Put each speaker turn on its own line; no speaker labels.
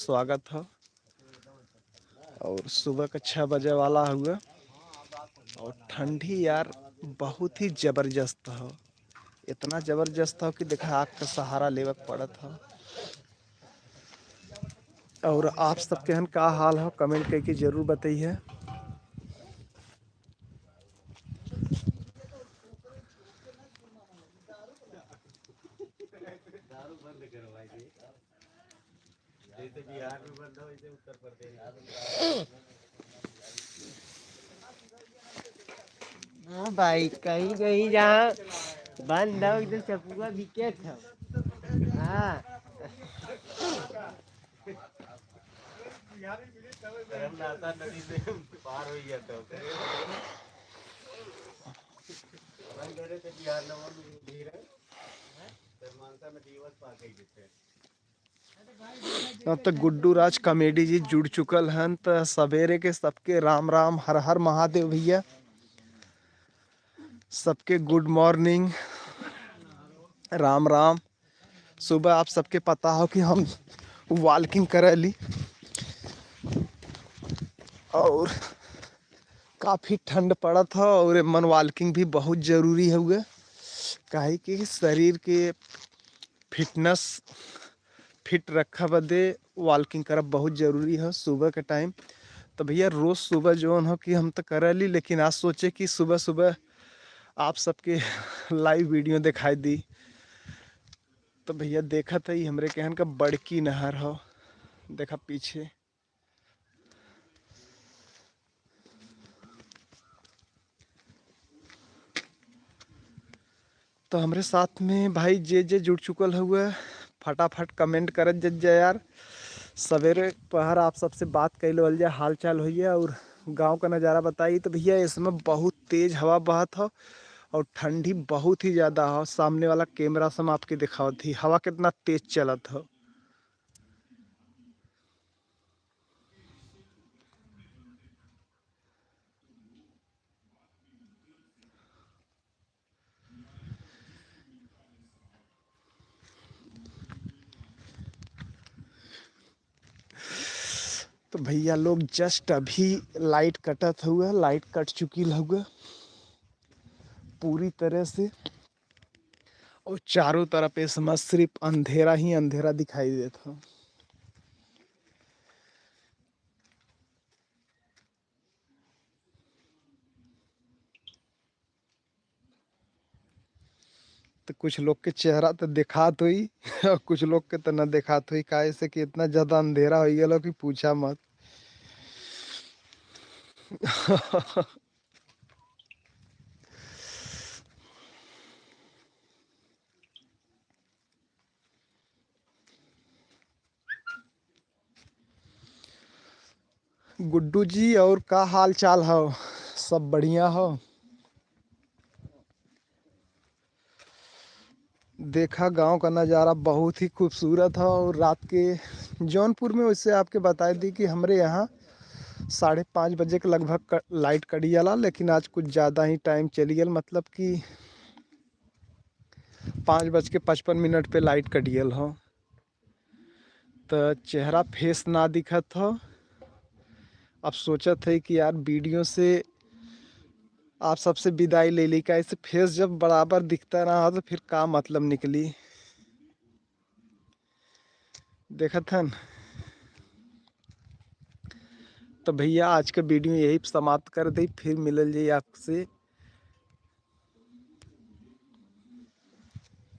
स्वागत है। और सुबह का 6 बजे वाला हुआ और ठंडी यार बहुत ही जबरदस्त हो। इतना जबरदस्त हो कि देखा आग का सहारा लेवक पड़ा था। और आप सबके हन का हाल हो कमेंट करके जरूर बताइए।
दारू बंद करो भाई जी। जैसे बिहार में बंद हो वैसे उत्तर प्रदेश हाँ भाई कहीं कहीं जहाँ बंद हो इधर चपुआ विकेट हो। हाँ नाता नदी से पार हो गया तो बंद करे तो बिहार नवा में धीरे मानसा में दिवस पा गई जिससे
अब तक गुड्डू राज कॉमेडी जी जुड़ चुकल हन तो सवेरे के सबके राम राम हर हर महादेव भैया। सबके गुड मॉर्निंग राम राम। सुबह आप सबके पता हो कि हम वॉकिंग करे ली और काफ़ी ठंड पड़ा था और मन वॉकिंग भी बहुत ज़रूरी है हुआ काहे कि शरीर के फिटनेस फिट रखा बदे वॉकिंग करब बहुत ज़रूरी है सुबह के टाइम। तो भैया रोज़ सुबह जो हो कि हम तो कर ली लेकिन आज सोचे कि सुबह सुबह आप सबके लाइव वीडियो दिखाई दी। तो भैया देखा था ही हमरे कहन का बड़की नहर हो देखा पीछे। तो हमारे साथ में भाई जे जुड़ चुकल हुआ फटाफट कमेंट करत जज यार। सवेरे पहर आप सबसे बात कर लो जाए हाल चाल होइए और गांव का नज़ारा बताइए। तो भैया इसमें बहुत तेज़ हवा बहत हो और ठंडी बहुत ही ज़्यादा हो। सामने वाला कैमरा से हम आपके दिखाओ थी हवा कितना तेज चलत हो। तो भैया लोग जस्ट अभी लाइट कटत हुआ लाइट कट चुकी हुआ पूरी तरह से और चारों तरफ इसमें सिर्फ अंधेरा ही अंधेरा दिखाई देता। तो कुछ लोग के चेहरा तो दिखात हुई और कुछ लोग के तो न दिखात हुई काहे से कि इतना ज्यादा अंधेरा हो गया कि पूछा मत। गुड्डू जी और का हाल चाल हो सब बढ़िया हो। देखा गांव का नज़ारा बहुत ही खूबसूरत है और रात के जौनपुर में वैसे आपके बता दी कि हमारे यहाँ 5:30 बजे के लगभग लाइट कटी जाला लेकिन आज कुछ ज़्यादा ही टाइम चली गया मतलब कि 5:55 पे लाइट कटियल हो। तो चेहरा फेस ना दिखत हो। अब सोचत है कि यार वीडियो से आप सबसे विदाई ले ली का ऐसे फेस जब बराबर दिखता रहा तो फिर का मतलब निकली। देखा था न? तो भैया आज का वीडियो यही समाप्त कर दी फिर मिलल जाइए आपसे